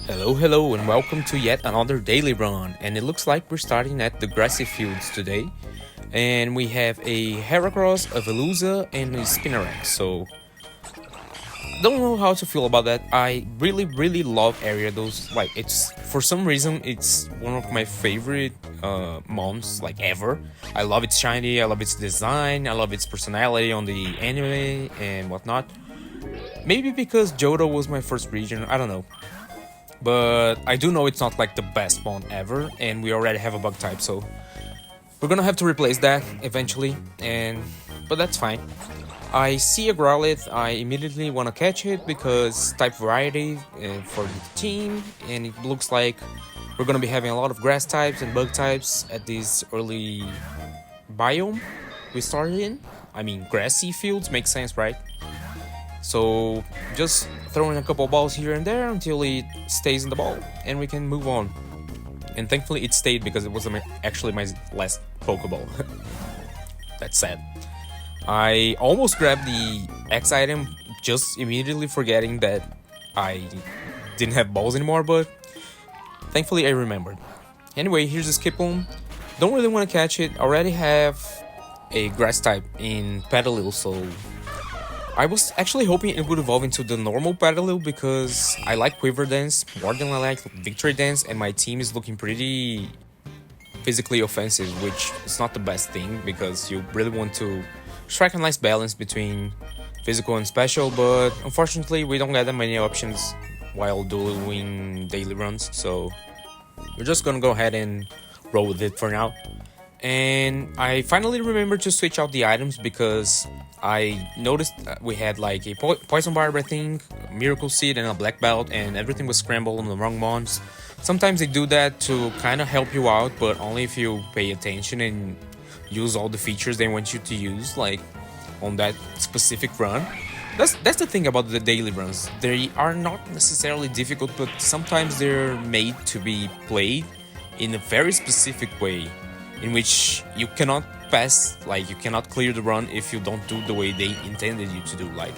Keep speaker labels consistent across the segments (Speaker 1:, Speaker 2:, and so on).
Speaker 1: Hello, and welcome to yet another daily run. And it looks like we're starting at the grassy fields today. And we have a Heracross, a Veluza, and a Spinarak. So, don't know how to feel about that. I really love Ariados. Like, it's for some reason, it's one of my favorite mons, like, ever. I love its shiny, I love its design, I love its personality on the anime and whatnot. Maybe because Johto was my first region, I don't know. But I do know it's not like the best mon ever, and we already have a bug type, so we're gonna have to replace that eventually, but that's fine. I see a Growlithe, I immediately want to catch it because type variety for the team, and it looks like we're gonna be having a lot of grass types and bug types at this early biome we started in. I mean, grassy fields makes sense, right? So just throwing a couple balls here and there until it stays in the ball and we can move on. And thankfully it stayed because it was actually my last Pokeball. That's sad. I almost grabbed the X item, just immediately forgetting that I didn't have balls anymore, but thankfully I remembered. Anyway, here's a Skiploom. Don't really want to catch it. Already have a grass type in Petalil, so I was actually hoping it would evolve into the normal Petalil because I like Quiver Dance more than I like Victory Dance, and my team is looking pretty physically offensive, which is not the best thing because you really want to strike a nice balance between physical and special, but unfortunately we don't get that many options while doing daily runs, so we're just gonna go ahead and roll with it for now. And I finally remembered to switch out the items because I noticed we had like a Poison Barb, I think, a Miracle Seed, and a Black Belt, and everything was scrambled on the wrong mons. Sometimes they do that to kind of help you out, but only if you pay attention and use all the features they want you to use, like on that specific run. That's the thing about the daily runs. They are not necessarily difficult, but sometimes they're made to be played in a very specific way, in which you cannot pass, like you cannot clear the run if you don't do the way they intended you to do. Like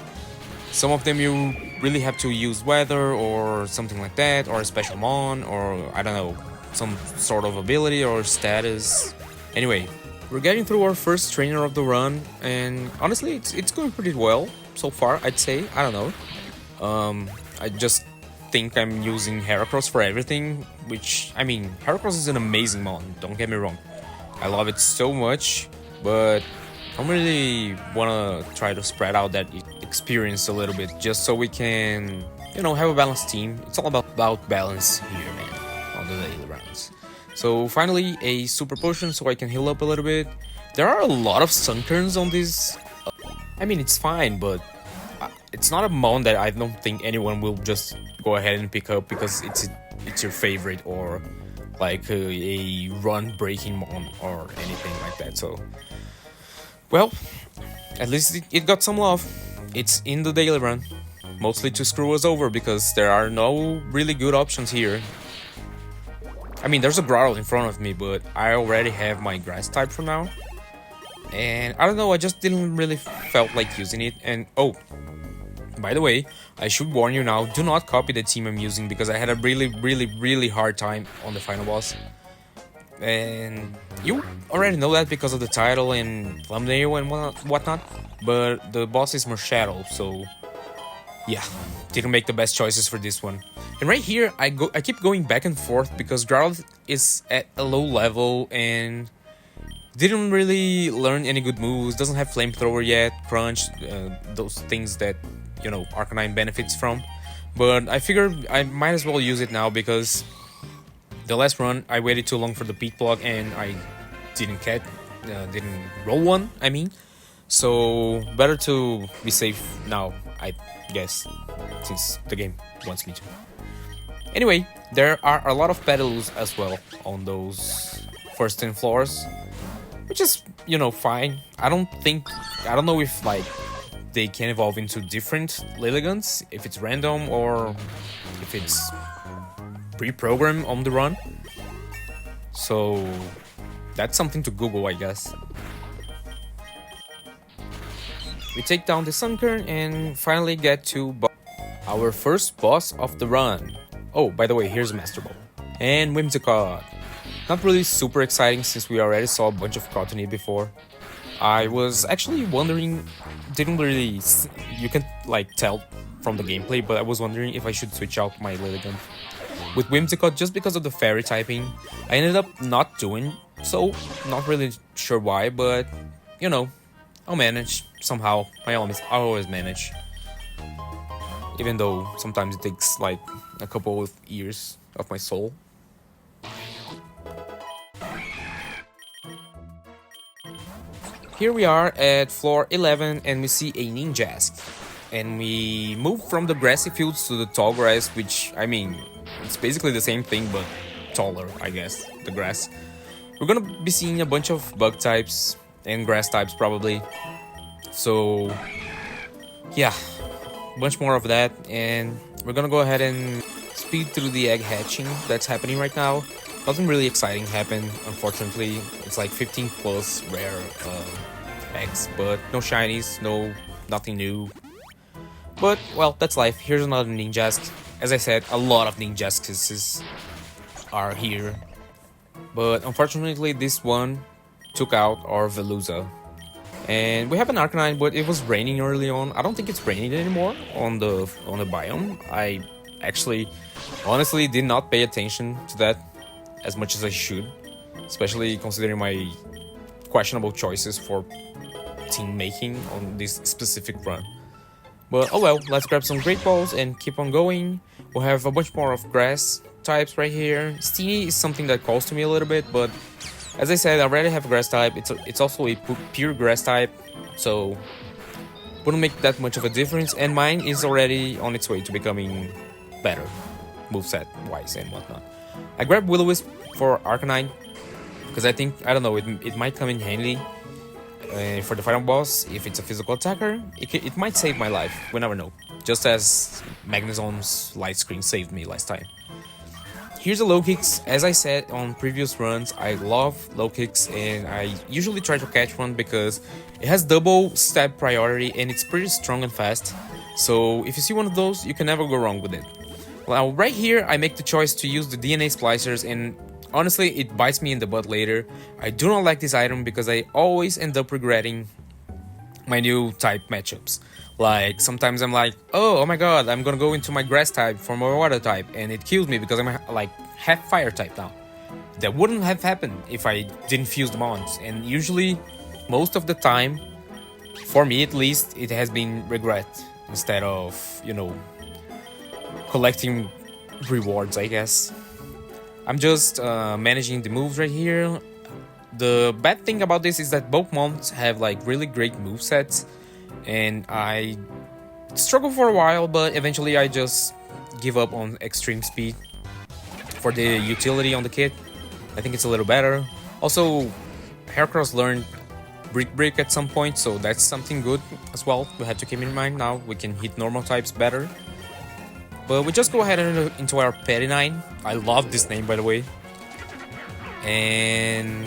Speaker 1: some of them you really have to use weather or something like that, or a special mon, or I don't know, some sort of ability or status. Anyway, we're getting through our first trainer of the run, and honestly it's going pretty well so far, I'd say. I don't know. I just think I'm using Heracross for everything, which, I mean, Heracross is an amazing mon, don't get me wrong. I love it so much, but I really want to try to spread out that experience a little bit just so we can, have a balanced team. It's all about balance here, man, on the daily rounds. So finally, a super potion so I can heal up a little bit. There are a lot of Sunkerns on this. I mean, it's fine, but it's not a mon that I don't think anyone will just go ahead and pick up because it's your favorite, or like a run breaking mon or anything like that. So, well, at least it got some love. It's in the daily run, mostly to screw us over because there are no really good options here. I mean, there's a Grotto in front of me, but I already have my grass type for now, and I don't know, I just didn't really felt like using it. And oh, by the way, I should warn you now, do not copy the team I'm using because I had a really hard time on the final boss. And you already know that because of the title and thumbnail and whatnot, but the boss is MARSHADOW, so yeah, didn't make the best choices for this one. And right here, I keep going back and forth because Growlithe is at a low level and didn't really learn any good moves, doesn't have Flamethrower yet, Crunch, those things that, Arcanine benefits from. But I figured I might as well use it now because the last run I waited too long for the peak block and I didn't roll one, I mean. So better to be safe now, I guess, since the game wants me to. Anyway, there are a lot of Petalus as well on those first 10 floors, which is, fine. I don't know if like they can evolve into different Lilligants, if it's random or if it's pre-programmed on the run. So that's something to Google, I guess. We take down the Sunkern and finally get to our first boss of the run. Oh, by the way, here's a Master Ball. And Whimsicott. Not really super exciting since we already saw a bunch of Cottony before. I was actually wondering, didn't really, you can like tell from the gameplay, but I was wondering if I should switch out my Lilligant with Whimsicott just because of the fairy typing. I ended up not doing so, not really sure why, but you know, I'll manage somehow. I always manage. Even though sometimes it takes like a couple of years of my soul. Here we are at floor 11 and we see a Ninjask. And we move from the grassy fields to the tall grass, which, I mean, it's basically the same thing but taller, I guess, the grass. We're gonna be seeing a bunch of bug types and grass types probably. So, yeah, a bunch more of that. And we're gonna go ahead and speed through the egg hatching that's happening right now. Nothing really exciting happened, unfortunately. It's like 15 plus rare eggs, but no shinies, nothing new. But, well, that's life. Here's another Ninjask. As I said, a lot of Ninjasks are here. But unfortunately, this one took out our Veluza. And we have an Arcanine, but it was raining early on. I don't think it's raining anymore on the biome. I actually, honestly, did not pay attention to that as much as I should, especially considering my questionable choices for team making on this specific run. But oh well, let's grab some Great Balls and keep on going. We'll have a bunch more of grass types right here. Steenie is something that calls to me a little bit, but as I said, I already have a grass type. It's also a pure grass type, so wouldn't make that much of a difference. And mine is already on its way to becoming better, moveset wise and whatnot. I grabbed Will-O-Wisp for Arcanine because I think, I don't know, it might come in handy for the final boss. If it's a physical attacker, it might save my life. We never know. Just as Magnezon's light screen saved me last time. Here's a low kicks. As I said on previous runs, I love low kicks and I usually try to catch one because it has double stab priority and it's pretty strong and fast. So if you see one of those, you can never go wrong with it. Now right here, I make the choice to use the DNA splicers and honestly, it bites me in the butt later. I do not like this item because I always end up regretting my new type matchups. Like, sometimes I'm like, oh my god, I'm gonna go into my grass type for my water type, and it kills me because I'm like half fire type now. That wouldn't have happened if I didn't fuse the mons, and usually, most of the time, for me at least, it has been regret instead of, you know, collecting rewards, I guess. I'm just managing the moves right here. The bad thing about this is that both mons have like really great movesets, and I struggle for a while, but eventually I just give up on extreme speed for the utility on the kit. I think it's a little better. Also, Heracross learned Brick Break at some point, so that's something good as well. We have to keep in mind now. We can hit normal types better. But we just go ahead and into our Pettinine. I love this name, by the way. And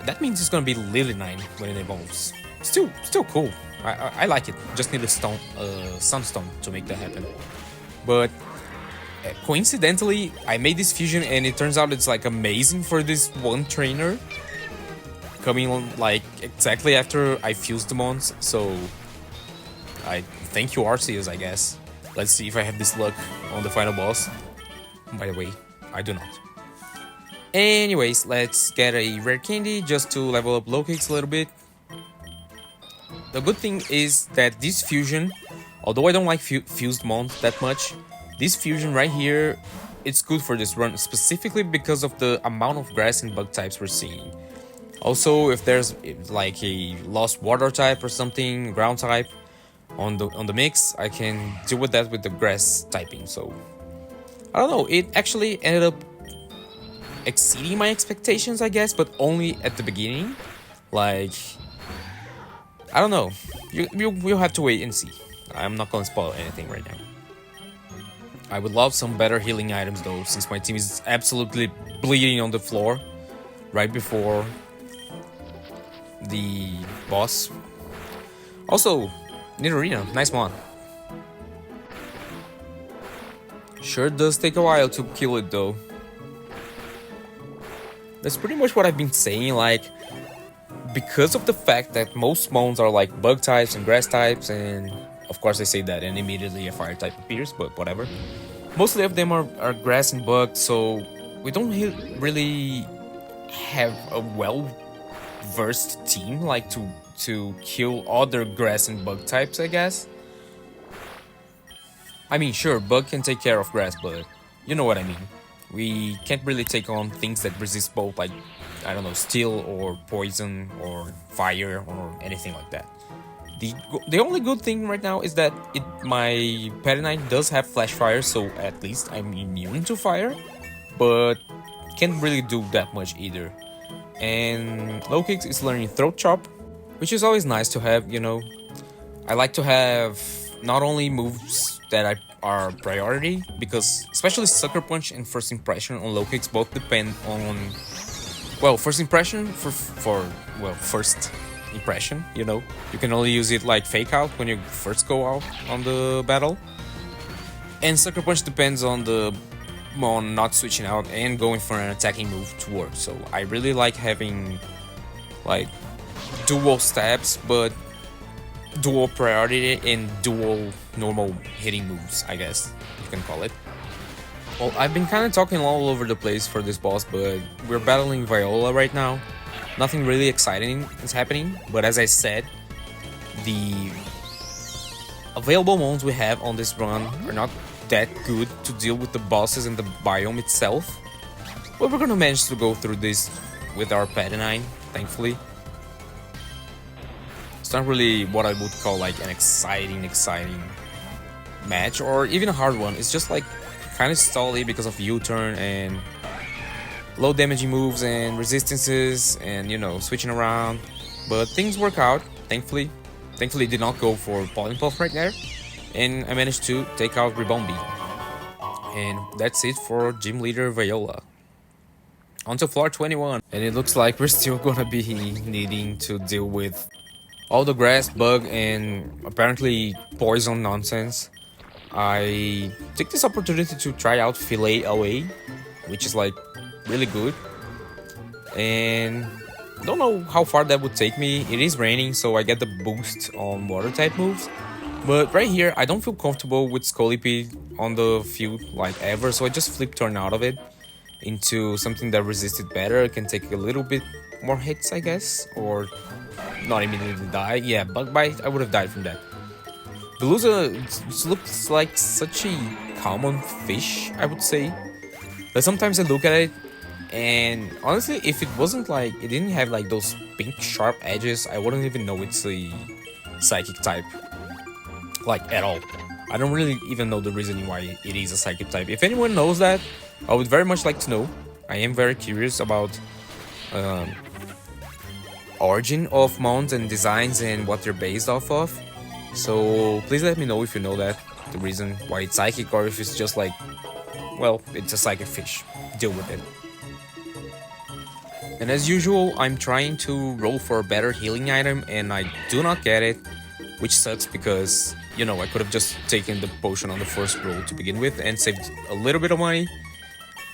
Speaker 1: that means it's gonna be Lilynine when it evolves. Still cool. I like it. Just need a Sunstone to make that happen. But coincidentally, I made this fusion and it turns out it's like amazing for this one trainer. Coming on like exactly after I fused the mons. So I thank you, Arceus, I guess. Let's see if I have this luck on the final boss. By the way, I do not. Anyways, let's get a rare candy just to level up low kicks a little bit. The good thing is that this fusion, although I don't like fused mons that much, this fusion right here, it's good for this run specifically because of the amount of grass and bug types we're seeing. Also, if there's like a lost water type or something, ground type, on the mix, I can deal with that with the grass typing. So I don't know, it actually ended up exceeding my expectations, I guess, but only at the beginning. Like, I don't know, you'll have to wait and see. I'm not gonna spoil anything right now. I would love some better healing items though, since my team is absolutely bleeding on the floor right before the boss. Also, Nidorina, nice one. Sure does take a while to kill it though. That's pretty much what I've been saying, like, because of the fact that most mons are like bug types and grass types, and of course I say that and immediately a fire type appears, but whatever. Mostly of them are grass and bug, so we don't really have a well-versed team like to kill other grass and bug types, I guess. I mean, sure, bug can take care of grass, but you know what I mean. We can't really take on things that resist both, like, I don't know, steel or poison or fire or anything like that. The only good thing right now is that my Pet9 does have flash fire, so at least I'm immune to fire, but can't really do that much either. And Low Kicks is learning Throat Chop, which is always nice to have, you know. I like to have not only moves that are priority, because especially Sucker Punch and First Impression on Low Kicks both depend on, well, First Impression first impression, you know. You can only use it like fake out when you first go out on the battle. And Sucker Punch depends on not switching out and going for an attacking move to work. So I really like having like dual stabs, but dual priority and dual normal hitting moves, I guess you can call it. Well, I've been kind of talking all over the place for this boss, but we're battling Viola right now. Nothing really exciting is happening, but as I said, the available mons we have on this run are not that good to deal with the bosses and the biome itself. But we're gonna manage to go through this with our Pet9, thankfully. It's not really what I would call like an exciting match or even a hard one. It's just like kind of stally because of U-turn and low damaging moves and resistances and, you know, switching around. But things work out, thankfully. Thankfully did not go for Pollen Puff right there. And I managed to take out Rebound Beam. And that's it for Gym Leader Viola. On to floor 21. And it looks like we're still gonna be needing to deal with all the grass, bug, and apparently poison nonsense. I take this opportunity to try out Fillet Away, which is like really good. And don't know how far that would take me. It is raining, so I get the boost on water type moves. But right here, I don't feel comfortable with Scolipede on the field like ever, so I just flip turn out of it into something that resisted better. It can take a little bit more hits, I guess, or not immediately die. Yeah, Bug Bite, I would have died from that. Veluza looks like such a common fish, I would say. But sometimes I look at it, and honestly, if it wasn't like, it didn't have like those pink sharp edges, I wouldn't even know it's a psychic type. Like, at all. I don't really even know the reasoning why it is a psychic type. If anyone knows that, I would very much like to know. I am very curious about origin of mons and designs and what they're based off of. So please let me know if you know that, the reason why it's psychic, or if it's just like, well, it's a psychic fish. Deal with it. And as usual, I'm trying to roll for a better healing item and I do not get it, which sucks because, you know, I could have just taken the potion on the first roll to begin with and saved a little bit of money.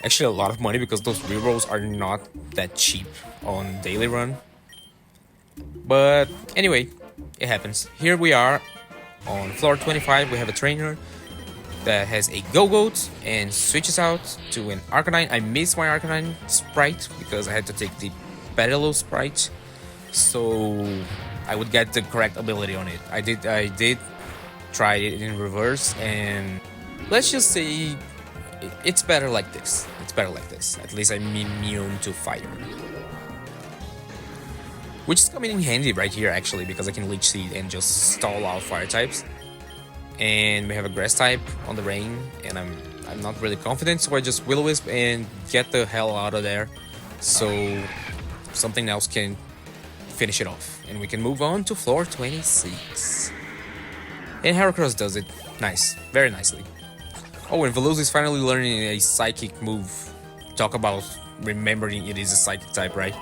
Speaker 1: Actually, a lot of money, because those rerolls are not that cheap on daily run. But anyway, it happens. Here we are on floor 25. We have a trainer that has a Go-Goat and switches out to an Arcanine. I missed my Arcanine sprite because I had to take the Petalil sprite, so I would get the correct ability on it. I did try it in reverse, and let's just say it's better like this. It's better like this. At least I'm immune to fire. Which is coming in handy right here, actually, because I can Leech Seed and just stall out fire types. And we have a grass type on the rain, and I'm not really confident, so I just Will-O-Wisp and get the hell out of there, so something else can finish it off. And we can move on to floor 26. And Heracross does it. Nice. Very nicely. Oh, and Veluza is finally learning a psychic move. Talk about remembering it is a psychic type, right?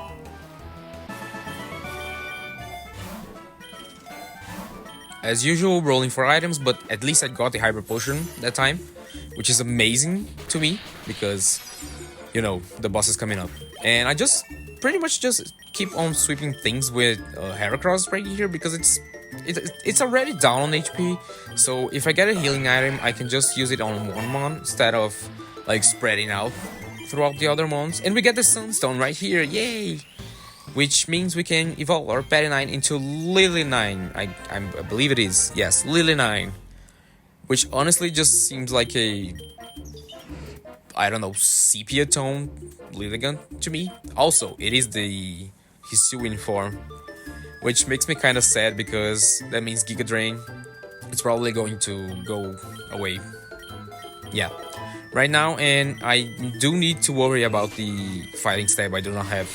Speaker 1: As usual, rolling for items, but at least I got the Hyper Potion that time, which is amazing to me because, you know, the boss is coming up. And I just pretty much just keep on sweeping things with Heracross right here because it's already down on HP. So if I get a healing item, I can just use it on one mon instead of like spreading out throughout the other mons. And we get the Sunstone right here, yay! Which means we can evolve our Petty-9 into Lily-9. I believe it is, yes, Lily-9. Which honestly just seems like a, I don't know, sepia tone Lilligant to me. Also, it is the Hisuian form, which makes me kind of sad because that means Giga Drain is probably going to go away. Yeah, right now, and I do need to worry about the fighting stab I do not have.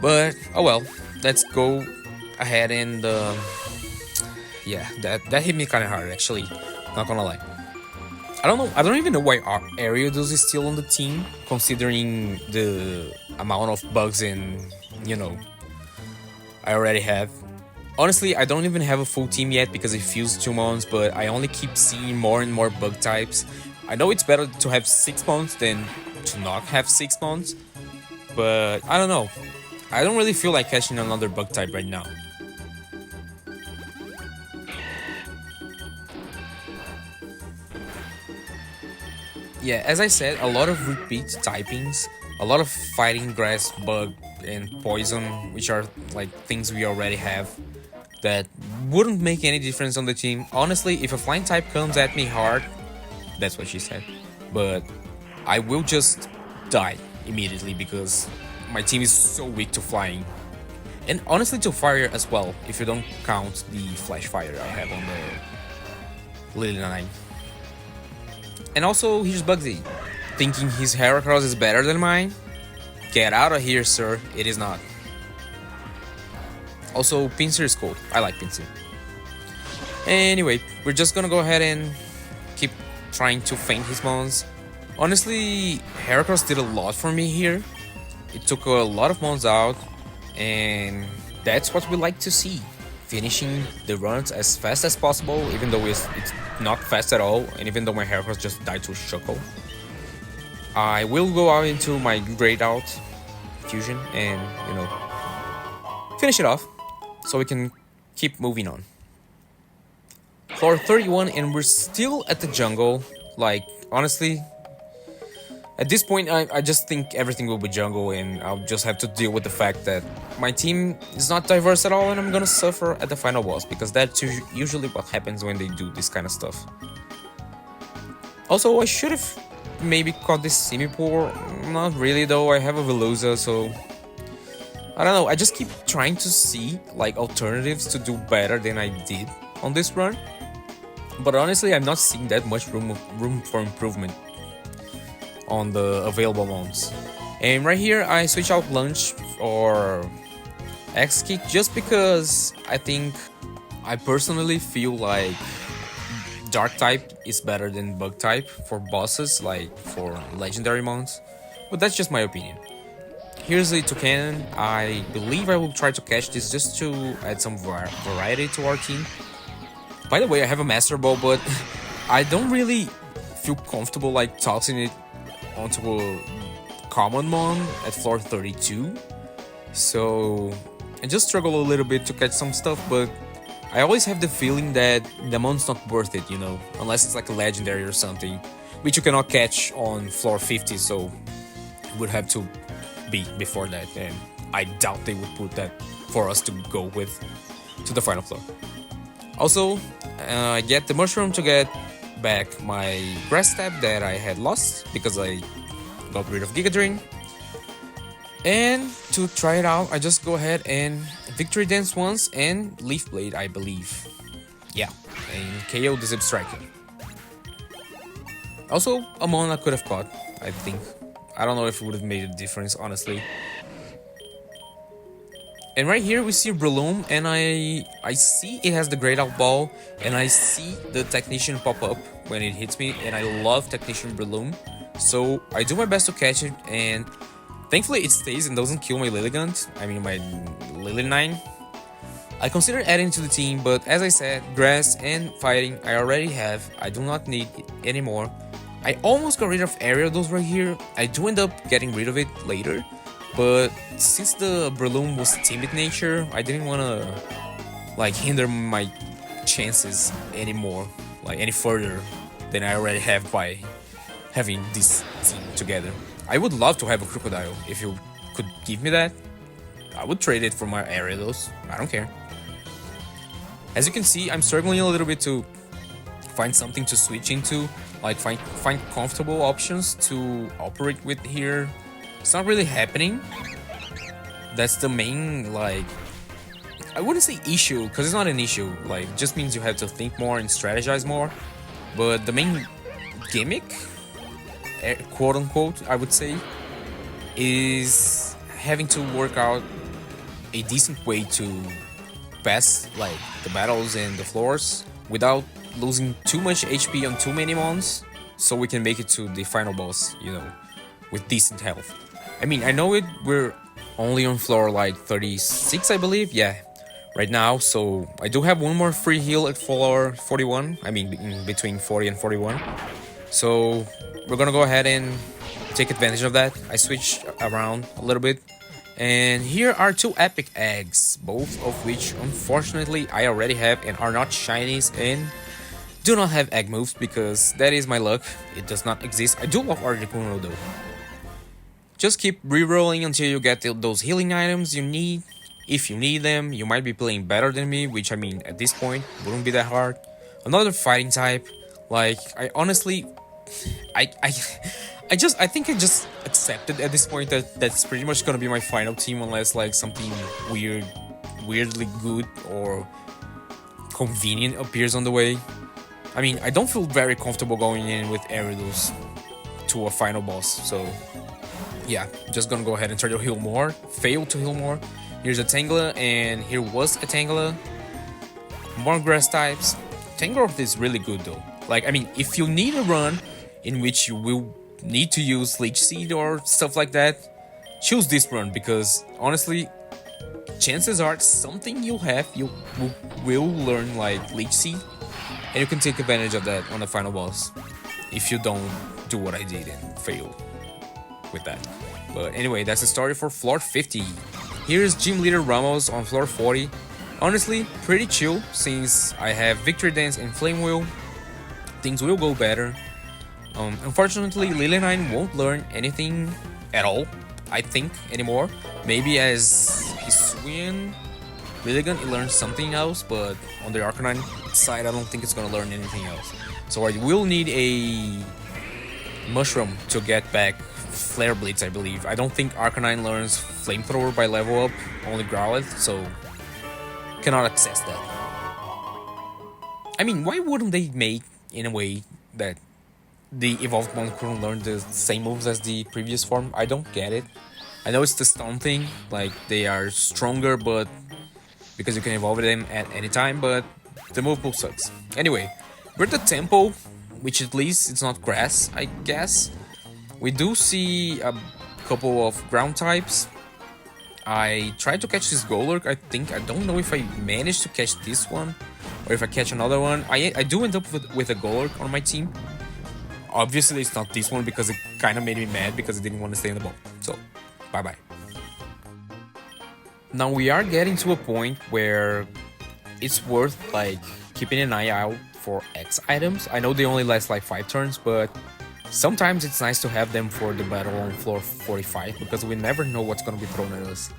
Speaker 1: But oh well, let's go ahead and yeah, that hit me kind of hard actually. Not gonna lie. I don't even know why Ariados is still on the team, considering the amount of bugs and, you know, I already have. Honestly, I don't even have a full team yet because it feels 2 months, but I only keep seeing more and more bug types. I know it's better to have 6 months than to not have 6 months, but I don't know. I don't really feel like catching another bug type right now. Yeah, as I said, a lot of repeat typings, a lot of fighting grass, bug, and poison, which are like things we already have that wouldn't make any difference on the team. Honestly, if a flying type comes at me hard, that's what she said, but I will just die immediately because my team is so weak to flying. And honestly to fire as well, if you don't count the flash fire I have on the Lily 9. And also, here's Bugsy, thinking his Heracross is better than mine? Get out of here, sir, it is not. Also, Pinsir is cool, I like Pinsir. Anyway, we're just gonna go ahead and keep trying to feint his mons. Honestly, Heracross did a lot for me here. It took a lot of mons out, and that's what we like to see. Finishing the runs as fast as possible, even though it's not fast at all, and even though my Heracross just died to Shuckle. I will go out into my Great Out fusion and, you know, finish it off so we can keep moving on. Floor 31, and we're still at the jungle. Like, honestly, at this point, I just think everything will be jungle, and I'll just have to deal with the fact that my team is not diverse at all, and I'm gonna suffer at the final boss, because that's usually what happens when they do this kind of stuff. Also, I should have maybe caught this Simipour. Not really though, I have a Veluza, so I don't know, I just keep trying to see like alternatives to do better than I did on this run. But honestly, I'm not seeing that much room for improvement on the available mons. And right here, I switch out Lunch or X-Kick just because I think I personally feel like Dark type is better than Bug type for bosses, like for legendary mons. But that's just my opinion. Here's a Toucan. I believe I will try to catch this just to add some variety to our team. By the way, I have a Master Ball, but I don't really feel comfortable like tossing it onto a common mon at floor 32. So I just struggle a little bit to catch some stuff, but I always have the feeling that the mon's not worth it, you know, unless it's like a legendary or something, which you cannot catch on floor 50, so it would have to be before that, and I doubt they would put that for us to go with to the final floor. Also, I get the mushroom to get back my grass stab that I had lost because I got rid of Giga Drain. And to try it out, I just go ahead and Victory Dance once and Leaf Blade, I believe. Yeah, and KO the Zip Striker. Also, a mon I could have caught, I think. I don't know if it would have made a difference, honestly. And right here we see Breloom, and I see it has the Great Out Ball, and I see the Technician pop up when it hits me, and I love Technician Breloom. So I do my best to catch it, and thankfully it stays and doesn't kill my Lilligant, I mean my Lily 9. I considered adding to the team, but as I said, grass and fighting I already have. I do not need it anymore. I almost got rid of Ariados right here. I do end up getting rid of it later, but since the Breloom was timid nature, I didn't want to like hinder my chances anymore, like any further than I already have by having this team together. I would love to have a Crocodile. If you could give me that, I would trade it for my Ariados. I don't care. As you can see, I'm struggling a little bit to find something to switch into, like find comfortable options to operate with here. It's not really happening. That's the main, like, I wouldn't say issue, because it's not an issue. Like, it just means you have to think more and strategize more. But the main gimmick, quote unquote, I would say, is having to work out a decent way to pass like the battles and the floors without losing too much HP on too many mons, so we can make it to the final boss, you know, with decent health. I mean, I know we're only on floor like 36, I believe, yeah, right now, so I do have one more free heal at floor 41, I mean in between 40 and 41, so we're gonna go ahead and take advantage of that. I switched around a little bit. And here are two epic eggs, both of which unfortunately I already have and are not shinies and do not have egg moves because that is my luck. It does not exist. I do love Articuno though. Just keep rerolling until you get those healing items you need. If you need them, you might be playing better than me, which I mean at this point wouldn't be that hard. Another fighting type, like I honestly, I think I just accepted at this point that that's pretty much gonna be my final team unless like something weirdly good or convenient appears on the way. I mean, I don't feel very comfortable going in with Ariados to a final boss, so yeah, just gonna go ahead and try to heal more. Fail to heal more. Here's a Tangela, and here was a Tangela. More grass types. Tangrowth is really good though. Like, I mean, if you need a run in which you will need to use Leech Seed or stuff like that, choose this run because honestly, chances are something you will learn like Leech Seed, and you can take advantage of that on the final boss if you don't do what I did and fail with that. But anyway, that's the story for floor 50. Here's Gym Leader Ramos on floor 40. Honestly, pretty chill since I have Victory Dance and Flame Wheel. Things will go better. Unfortunately, Lilynine won't learn anything at all, I think, anymore. Maybe as Hisuian Lilligan, it learns something else, but on the Arcanine side, I don't think it's gonna learn anything else. So I will need a Mushroom to get back Flare Blitz, I believe. I don't think Arcanine learns Flamethrower by level up, only Growlithe, so cannot access that. I mean, why wouldn't they make in a way that the evolved one couldn't learn the same moves as the previous form? I don't get it. I know it's the stone thing, like they are stronger, but because you can evolve them at any time, but the move pool sucks. Anyway, we're at the temple, which at least it's not grass, I guess. We do see a couple of ground types. I tried to catch this Golurk, I think. I don't know if I managed to catch this one or if I catch another one. I do end up with a Golurk on my team. Obviously, it's not this one because it kind of made me mad because I didn't want to stay in the ball. So, bye-bye. Now we are getting to a point where it's worth like keeping an eye out for X items. I know they only last like 5 turns, but sometimes it's nice to have them for the battle on floor 45 because we never know what's going to be thrown at us.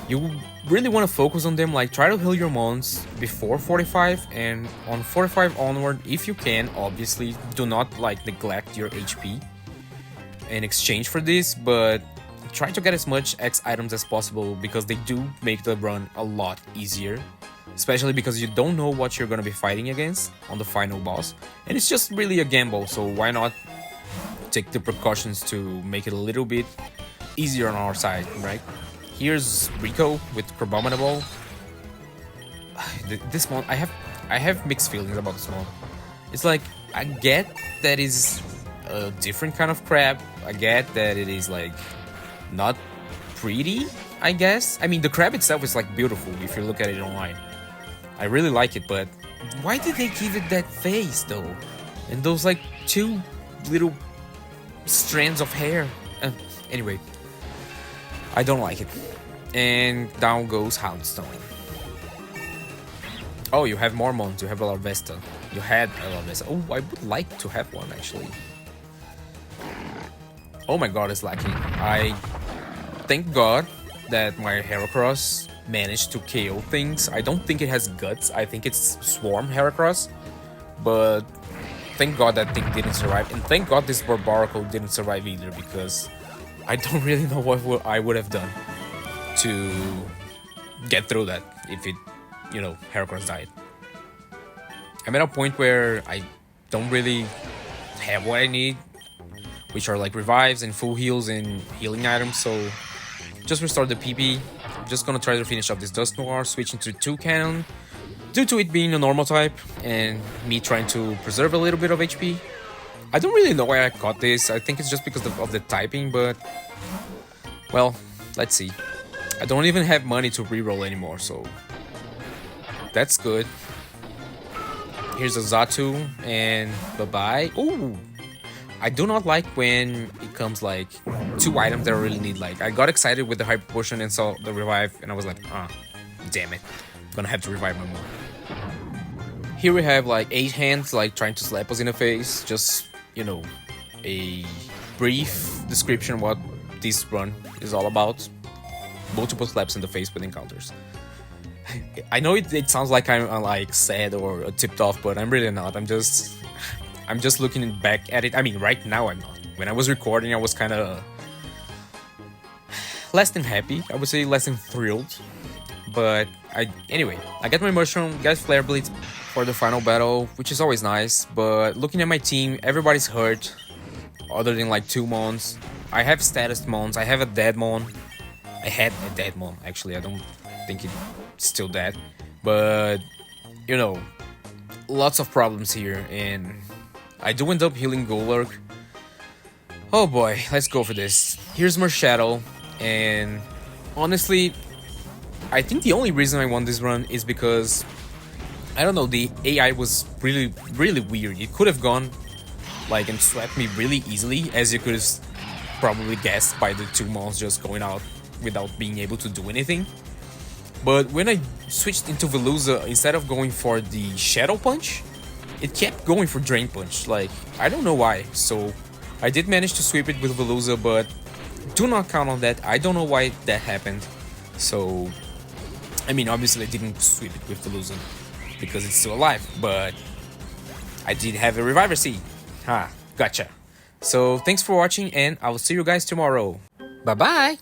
Speaker 1: You really want to focus on them, like try to heal your mons before 45, and on 45 onward, if you can, obviously do not like neglect your HP in exchange for this, but try to get as much X items as possible because they do make the run a lot easier, especially because you don't know what you're gonna be fighting against on the final boss, and it's just really a gamble, so why not take the precautions to make it a little bit easier on our side, right? Here's Rico with Crabominable. This mod, I have mixed feelings about this mod. It's like, I get that is a different kind of crab. I get that it is like not pretty, I guess. I mean, the crab itself is like beautiful if you look at it online. I really like it, but why did they give it that face though? And those like two little strands of hair. Anyway, I don't like it. And down goes Houndstone. Oh, you have more mons. You have a Larvesta. You had a Larvesta. Oh, I would like to have one actually. Oh my god, it's lacking. I thank god that my Heracross managed to KO things. I don't think it has guts. I think it's Swarm Heracross. But thank god that thing didn't survive. And thank god this Barbaracle didn't survive either, because I don't really know what I would have done to get through that if it, you know, Heracross died. I'm at a point where I don't really have what I need, which are like revives and full heals and healing items, so just restart the PP. I'm just gonna try to finish up this Dust Noir, switching to 2 Cannon, due to it being a normal type, and me trying to preserve a little bit of HP. I don't really know why I caught this. I think it's just because of the typing, but well, let's see. I don't even have money to reroll anymore, so that's good. Here's a Xatu, and bye-bye. Ooh! I do not like when it comes like 2 items that I really need. Like, I got excited with the Hyper Potion and saw the revive, and I was like, damn it. I'm gonna have to revive my more. Here we have like 8 hands like trying to slap us in the face. Just, you know, a brief description of what this run is all about. Multiple slaps in the face with encounters. I know it sounds like I'm like sad or tipped off, but I'm really not. I'm just looking back at it. I mean, right now I'm not. When I was recording, I was kind of less than happy. I would say less than thrilled. But anyway, I got my Mushroom, got Flare Blitz for the final battle, which is always nice. But looking at my team, everybody's hurt, other than like 2 mons. I have status mons. I have a dead mon. I had a dead mon, actually. I don't think it's still dead. But, you know, lots of problems here. And I do end up healing Golurk. Oh boy, let's go for this. Here's Marshadow. And honestly, I think the only reason I won this run is because, I don't know, the AI was really, really weird. It could have gone like and swept me really easily, as you could have probably guessed by the 2 mons just going out without being able to do anything. But when I switched into Veluza, instead of going for the Shadow Punch, it kept going for Drain Punch. Like, I don't know why. So I did manage to sweep it with Veluza, but do not count on that. I don't know why that happened. So, I mean, obviously I didn't sweep it with Veluza because it's still alive, but I did have a Reviver Seed. Ha, gotcha. So thanks for watching, and I will see you guys tomorrow. Bye bye.